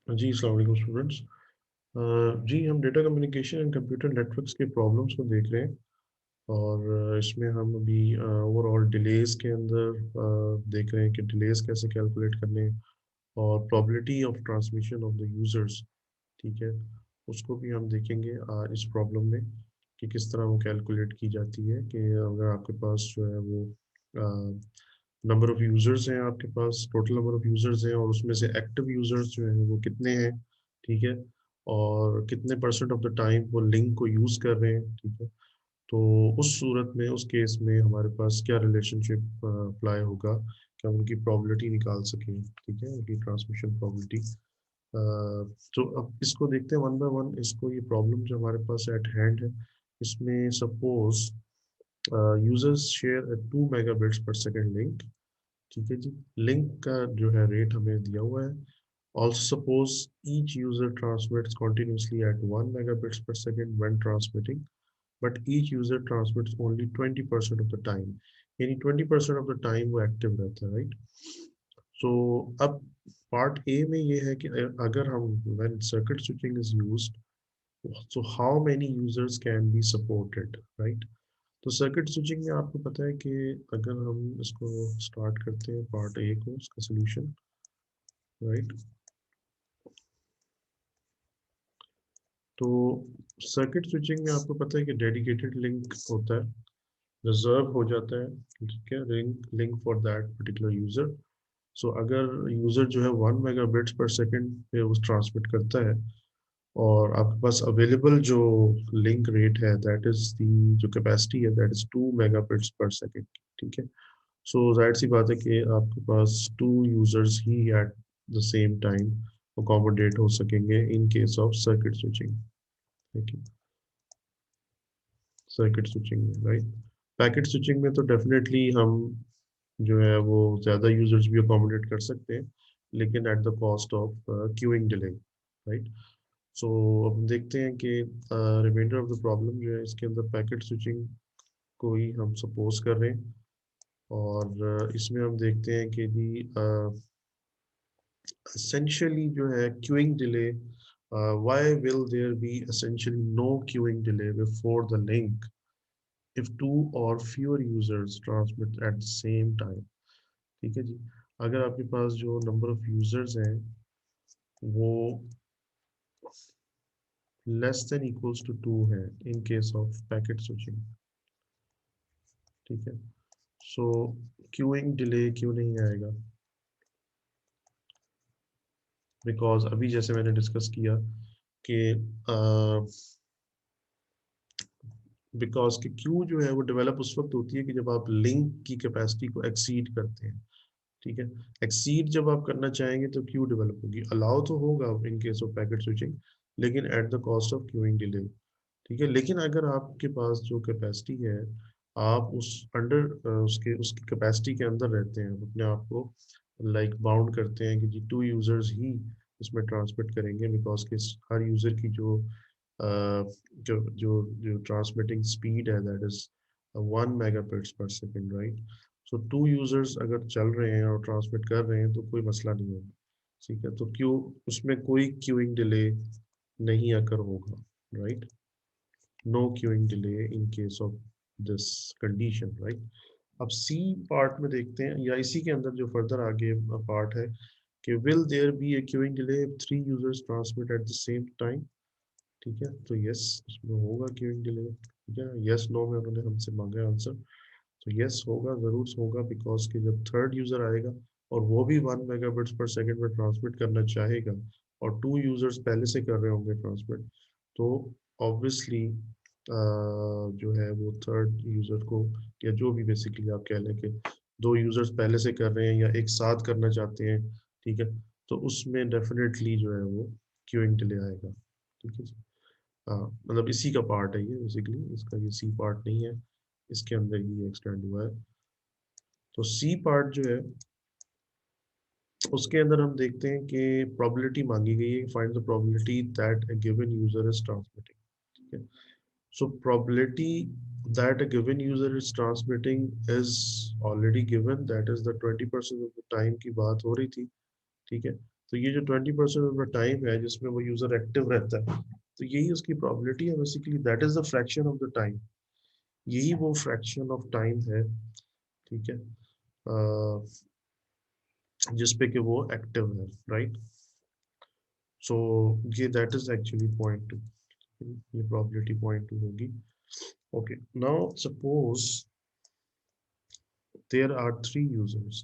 जी, अस्सलाम वालेकुम स्टूडेंट्स। जी, हम data communication and computer networks के प्रॉब्लम्स को देख रहे हैं और इसमें हम अभी ओवरऑल डिलेस के अंदर देख रहे हैं कि डिलेस कैसे कैलकुलेट करने हैं और probability of transmission of the users, ठीक है, उसको भी हम देखेंगे इस प्रॉब्लम में कि किस तरह वो कैलकुलेट की जाती है कि अगर आपके पास जो है वो नंबर ऑफ़ यूज़र्स हैं, आपके पास टोटल नंबर ऑफ़ यूज़र्स हैं और उसमें से एक्टिव यूज़र्स जो हैं वो कितने हैं, ठीक है, और कितने परसेंट ऑफ द टाइम वो लिंक को यूज़ कर रहे हैं, ठीक है। तो उस सूरत में, उस केस में हमारे पास क्या रिलेशनशिप अप्लाई होगा कि हम उनकी प्रोबेबिलिटी निकाल सकें, ठीक है, उनकी ट्रांसमिशन प्रोबेबिलिटी। तो अब इसको देखते हैं वन बाय वन। इसको, ये प्रॉब्लम जो हमारे पास एट हैंड है, इसमें suppose users share 2 megabits per second link, ठीक है जी। लिंक का जो है रेट हमें दिया हुआ है। Also suppose each user transmits continuously at 1 megabits per second when transmitting, but each user transmits only 20% of the time, यानी 20% ऑफ द टाइम वो एक्टिव रहता है, राइट। सो अब पार्ट ए में ये है कि अगर हम when circuit switching is used, so how many users can be supported, right? तो सर्किट स्विचिंग में आपको पता है कि अगर हम इसको स्टार्ट करते हैं पार्ट ए को, उसका सोल्यूशन, राइट। तो सर्किट स्विचिंग में आपको पता है कि डेडिकेटेड लिंक होता है, रिजर्व हो जाता है, ठीक है, link for that particular user. So अगर यूजर जो है 1 मेगाबिट्स पर सेकेंड पे वो ट्रांसमिट करता है और आपके पास अवेलेबल जो लिंक रेट है, दैट इज दी, जो कैपेसिटी है, that is 2 megabits per second, ठीक है। सो जाहिर सी बात है कि आपके पास टू यूजर्स ही at the same time accommodate हो सकेंगे in case of circuit switching, ठीक है, सर्किट स्विचिंग में, राइट। पैकेट स्विचिंग में तो डेफिनेटली हम जो है वो ज़्यादा यूजर्स भी अकोमोडेट कर सकते हैं, लेकिन at the cost of queuing delay, right. So अब देखते हैं कि रिमाइंडर ऑफ द प्रॉब्लम जो है इसके अंदर पैकेट स्विचिंग को ही हम सपोज कर रहे हैं और इसमें हम देखते हैं कि जी essentially जो है queuing delay, why will there be essentially no queuing delay before the link if two or fewer users transmit at the same time, ठीक है जी। अगर आपके पास जो नंबर ऑफ यूजर्स हैं वो लेस देन इक्वल्स टू 2 है इन केस ऑफ पैकेट स्विचिंग, ठीक है। सो क्यूइंग डिले क्यों नहीं आएगा, बिकॉज अभी जैसे मैंने डिस्कस किया कि बिकॉज कि क्यू जो है वो डेवलप उस वक्त होती है कि जब आप लिंक की कैपेसिटी को एक्सीड करते हैं, ठीक है। एक्सीड जब आप करना चाहेंगे तो क्यू डेवलप होगी, अलाउ तो होगा in case of packet switching, लेकिन at the cost of queuing delay, ठीक है। लेकिन अगर आपके पास जो कैपेसिटी है, आप उस अंडर उसके उसकी कैपेसिटी के अंदर रहते हैं, अपने आप को लाइक बाउंड करते हैं कि जी टू यूजर्स ही इसमें ट्रांसमिट करेंगे, बिकॉज कि हर यूजर की जो जो जो ट्रांसमिटिंग स्पीड है, that is 1 megabits per second, right. So two users अगर चल रहे हैं और ट्रांसमिट कर रहे हैं तो कोई मसला नहीं होगा, ठीक है। तो क्यू, उसमें कोई क्यूइंग डिले नहीं अकर होगा, right. No queuing delay in case of this condition, right. अब सी पार्ट में देखते हैं, या इसी के अंदर जो फर्दर आगे पार्ट है कि will there be a queuing delay if 3 users transmit at the same time, ठीक है। तो यस, उसमें होगा क्यूइंग डिले, ठीक है। यस नो में उन्होंने हमसे मांगा है आंसर, तो यस होगा, जरूर होगा, बिकॉज कि जब थर्ड यूजर आएगा और वो भी 1 मेगाबिट्स पर सेकेंड में ट्रांसमिट करना चाहेगा और टू यूजर्स पहले से कर रहे होंगे ट्रांसमिट, तो ऑब्वियसली जो है वो थर्ड यूजर को, या जो भी बेसिकली आप कह लें कि दो यूजर्स पहले से कर रहे हैं या एक साथ करना चाहते हैं, ठीक है, तो उसमें डेफिनेटली जो है वो क्यूइंग डिले आएगा, ठीक है जी। हाँ, मतलब इसी का पार्ट है ये, बेसिकली इसका ये सी पार्ट नहीं है, इसके अंदर ही एक्सटेंड हुआ है। तो सी पार्ट जो है उसके अंदर हम देखते हैं कि प्रोबेबिलिटी मांगी गई है, find the probability that a given user is transmitting, ठीक है। So probability that a given user is transmitting is already given, that is the 20% of the time की बात हो रही थी, ठीक है। तो ये जो 20% ऑफ द टाइम है जिसमें वो यूजर एक्टिव रहता है, तो यही उसकी प्रोबेबिलिटी है basically, that is the fraction of the time. यही वो फ्रैक्शन ऑफ टाइम है, ठीक है, जिस पे कि वो एक्टिव है, राइट। सो ये that is actually point two, ये प्रोबेबिलिटी पॉइंट टू होगी। Okay, now suppose there are three users.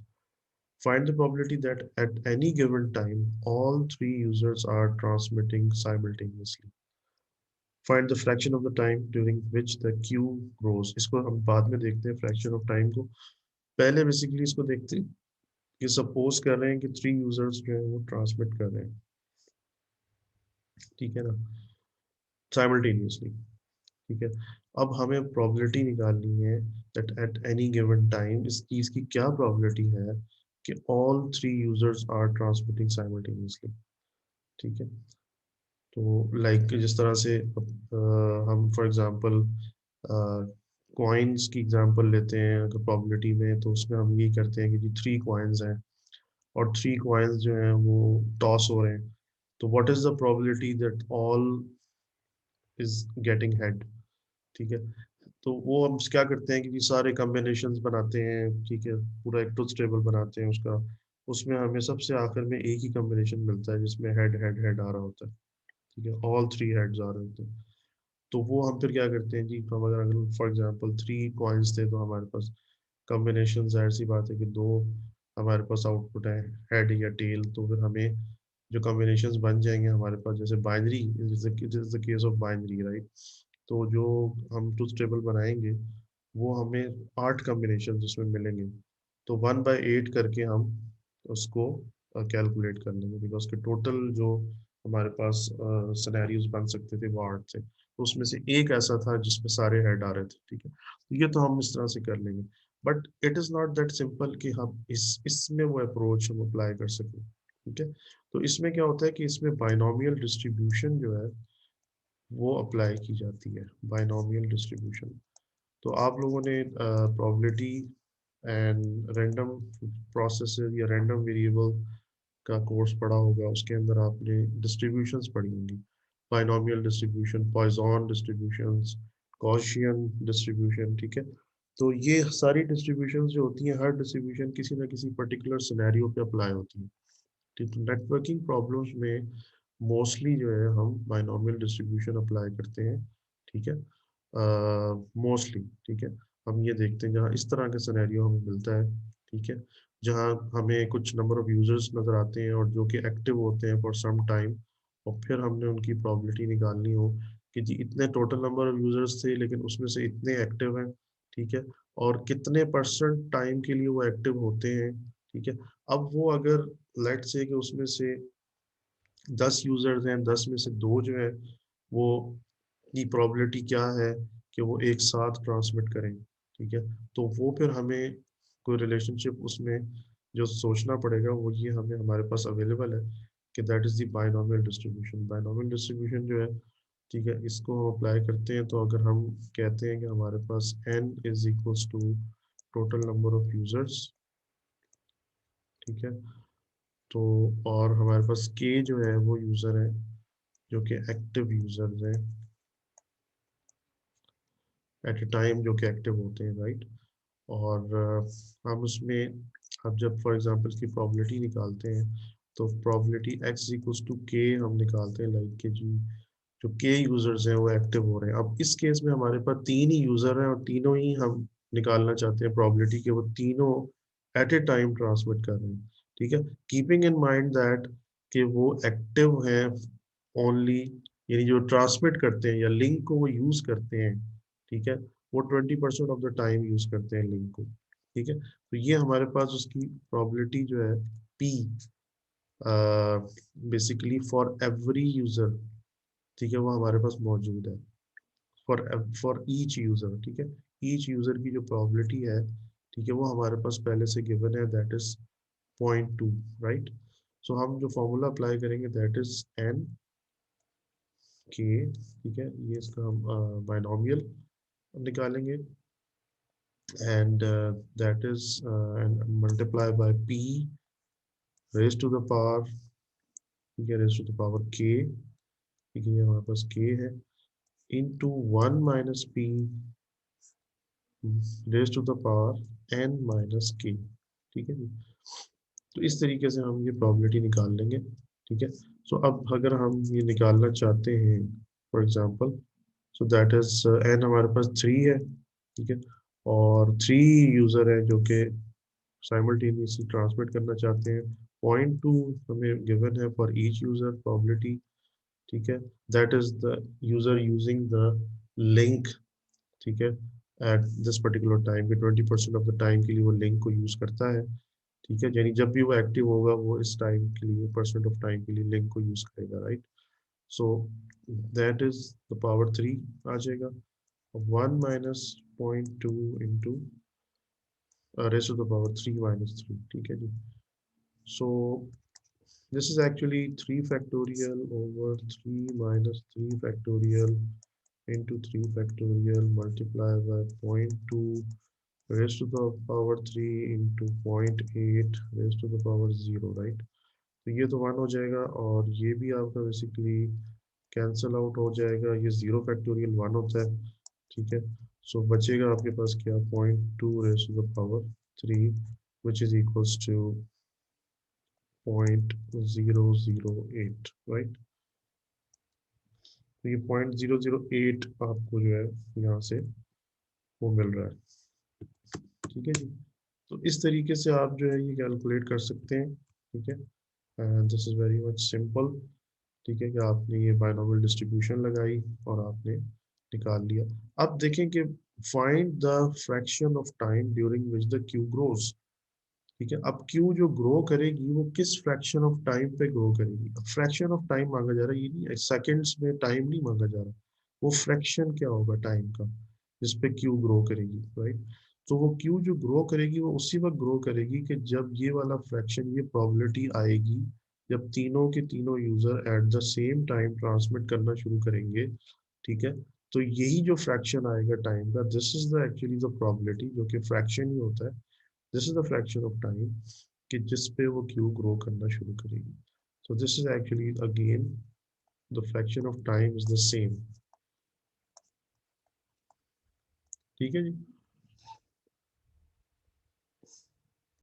Find the probability that at any given time, all three users are transmitting simultaneously. Find the fraction of the time during which the queue grows. इसको हम बाद में देखते हैं fraction of time को। पहले basically इसको देखते हैं कि suppose कर रहे हैं कि three users जो है वो transmit कर रहे हैं, ठीक है ना, simultaneously, ठीक है। अब हमें probability निकालनी है that at any given time इस चीज की क्या probability है कि all three users are transmitting simultaneously, ठीक है। तो लाइक जिस तरह से हम फॉर एग्जांपल कॉइन्स की एग्जांपल लेते हैं अगर प्रोबेबिलिटी में, तो उसमें हम ये करते हैं कि जी थ्री कॉइन्स हैं और थ्री कॉइन्स जो हैं वो टॉस हो रहे हैं, तो what is the probability that all is getting head, ठीक है। तो वो हम क्या करते हैं कि सारे कॉम्बिनेशंस बनाते हैं, ठीक है, पूरा एक ट्रुथ टेबल बनाते हैं उसका, उसमें हमें सबसे आखिर में एक ही कॉम्बिनेशन मिलता है जिसमें हेड हेड हेड आ रहा होता है, ठीक है, ऑल थ्री हेड्स आ रहे होते हैं। तो वो हम फिर क्या करते हैं जी, हम अगर अगर फॉर एग्जांपल थ्री कॉइन्स थे तो हमारे पास कॉम्बिनेशन, जाहिर सी बात है कि दो हमारे पास आउटपुट है, हेड या टेल, तो फिर हमें जो कॉम्बिनेशंस बन जाएंगे हमारे पास, जैसे binary is the case of binary, right. तो जो हम ट्रुथ टेबल बनाएंगे वो हमें 8 कॉम्बिनेशन उसमें मिलेंगे, तो 1/8 करके हम उसको कैलकुलेट कर लेंगे, बिकॉज के टोटल जो हमारे पास सिनेरियोज बन सकते थे वो 8 थे, तो उसमें से एक ऐसा था जिसमें सारे हेड आ रहे थे, ठीक है। तो ये तो हम इस तरह से कर लेंगे, but it is not that simple कि हम इसमें वो अप्रोच हम अप्लाई कर सकें, ठीक है। तो इसमें क्या होता है कि इसमें बाइनोमियल डिस्ट्रीब्यूशन जो है वो अप्लाई की जाती है, बाइनोमियल डिस्ट्रीब्यूशन। तो आप लोगों ने प्रोबेबिलिटी एंड रैंडम प्रोसेसेस या रैंडम वेरिएबल का कोर्स पढ़ा होगा, उसके अंदर आपने डिस्ट्रीब्यूशंस पढ़ी होंगी, binomial distribution, Poisson distributions, Gaussian distribution, ठीक है। तो ये सारी डिस्ट्रीब्यूशंस जो होती हैं, हर डिस्ट्रीब्यूशन किसी ना किसी पर्टिकुलर सिनेरियो पे अप्लाई होती है, ठीक है। नेटवर्किंग प्रॉब्लम्स में मोस्टली जो है हम बाइनोमियल डिस्ट्रीब्यूशन अप्लाई करते हैं, ठीक है, मोस्टली, ठीक है। हम ये देखते हैं जहाँ इस तरह का सिनेरियो हमें मिलता है, ठीक है, जहाँ हमें कुछ नंबर ऑफ यूजर्स नजर आते हैं और जो कि एक्टिव होते हैं फॉर सम टाइम, और फिर हमने उनकी प्रोबेबिलिटी निकालनी हो कि जी इतने टोटल नंबर ऑफ यूजर्स थे लेकिन उसमें से इतने एक्टिव हैं, ठीक है, और कितने परसेंट टाइम के लिए वो एक्टिव होते हैं, ठीक है। अब वो अगर लेट से कि उसमें से 10 यूजर्स हैं, 10 में से दो जो है वो की प्रोबेबिलिटी क्या है कि वो एक साथ ट्रांसमिट करें, ठीक है। तो वो फिर हमें कोई रिलेशनशिप उसमें जो सोचना पड़ेगा वो ये हमें हमारे पास अवेलेबल है कि that is the binomial distribution. Binomial distribution जो है, ठीक है, इसको हम अप्लाई करते हैं, तो अगर हम कहते हैं कि हमारे पास n is equals to total number of users, ठीक है, तो और हमारे पास k जो है वो यूजर है जो कि एक्टिव यूजर्स हैं एट ए टाइम, जो कि एक्टिव होते हैं, राइट। और हम उसमें अब जब फॉर एग्जांपल की प्रोबेबिलिटी निकालते हैं, तो probability x equals to k हम निकालते हैं, लाइक के जी जो k यूजर्स हैं वो एक्टिव हो रहे हैं। अब इस केस में हमारे पास तीन ही यूजर हैं और तीनों ही हम निकालना चाहते हैं प्रोबेबिलिटी के वो तीनों एट ए टाइम ट्रांसमिट कर रहे हैं, ठीक है, कीपिंग इन माइंड दैट कि वो एक्टिव हैं ओनली, यानी जो ट्रांसमिट करते हैं या लिंक को वो यूज करते हैं, ठीक है, वो 20% ऑफ द टाइम यूज करते हैं लिंक को, ठीक है। तो ये हमारे पास उसकी प्रोबेबिलिटी जो है p basically for every user, ठीक है, वो हमारे पास मौजूद है फॉर फॉर ईच यूजर, ठीक है। ईच यूजर की जो प्रोबेबिलिटी है, ठीक है, वो हमारे पास पहले से गिवन है, दैट इज 0.2, राइट। सो हम जो फॉर्मूला अप्लाई करेंगे दैट इज n k, ठीक है, ये इसका हम बाइनोमियल निकालेंगे, and that is and multiply by p raised to the power ठीक है, raise to the power k, ठीक है, ये हमारे पास k है, into 1 minus p raise to the power n minus k। ठीक है जी। तो इस तरीके से हम ये प्रोबेबिलिटी निकाल लेंगे। ठीक है, सो अब अगर हम ये निकालना चाहते हैं, for example, so that is n हमारे पास 3 है। ठीक है, और 3 यूज़र है जो कि साइमल्टेनियसली ट्रांसमिट करना चाहते हैं। 0.2 हमें गिवन है फॉर ईच यूज़र प्रोबेबिलिटी। ठीक है, that is the user using the link. ठीक है, एट दिस पर्टिकुलर टाइम के 20% ऑफ द टाइम के लिए वो लिंक को यूज़ करता है। ठीक है, यानी जब भी वो एक्टिव होगा वो इस टाइम के लिए, परसेंट ऑफ टाइम के लिए लिंक को यूज़ करेगा, right. So that is the power 3 आ जाएगा। 1 minus 0.2 into raise to the power 3 minus 3। ठीक है जी। सो this is actually 3 factorial over 3 minus 3 factorial into 3 factorial multiplied by 0.2 raised to the power 3 into 0.8 raised to the power 0, right। तो ये तो 1 हो जाएगा और ये भी आपका बेसिकली कैंसल आउट हो जाएगा, ये 0 फैक्टोरियल 1 होता है। ठीक है, सो बचेगा आपके पास क्या, 0.2 raise to the power 3 which is equals to 0.008, right. तो ये 0.008 आपको जो है यहाँ से वो मिल रहा है। ठीक है जी। तो इस तरीके से आप जो है ये कैलकुलेट कर सकते हैं। ठीक है, and this is very much simple. ठीक है, कि आपने ये बायनोमियल डिस्ट्रीब्यूशन लगाई और आपने निकाल लिया। अब देखें कि find the fraction of time during which the Q grows. ठीक है, अब क्यू जो ग्रो करेगी वो किस फ्रैक्शन ऑफ टाइम पे ग्रो करेगी। अब फ्रैक्शन ऑफ टाइम मांगा जा रहा है, ये नहीं सेकंड्स में टाइम नहीं मांगा जा रहा, वो फ्रैक्शन क्या होगा टाइम का जिस पे क्यू ग्रो करेगी, राइट। तो वो क्यू जो ग्रो करेगी वो उसी वक्त ग्रो करेगी कि जब ये वाला फ्रैक्शन, ये प्रोबेबिलिटी आएगी जब तीनों के तीनों user eight the same time transmit करना शुरू करेंगे। ठीक है, तो यही जो फ्रैक्शन आएगा टाइम का, this is the actually the probability, जो कि फ्रैक्शन ही होता है। This is the fraction of time कि जिस पे वो क्यू ग्रो करना शुरू करेगी। So this is actually again the fraction of time is the same। ठीक है जी।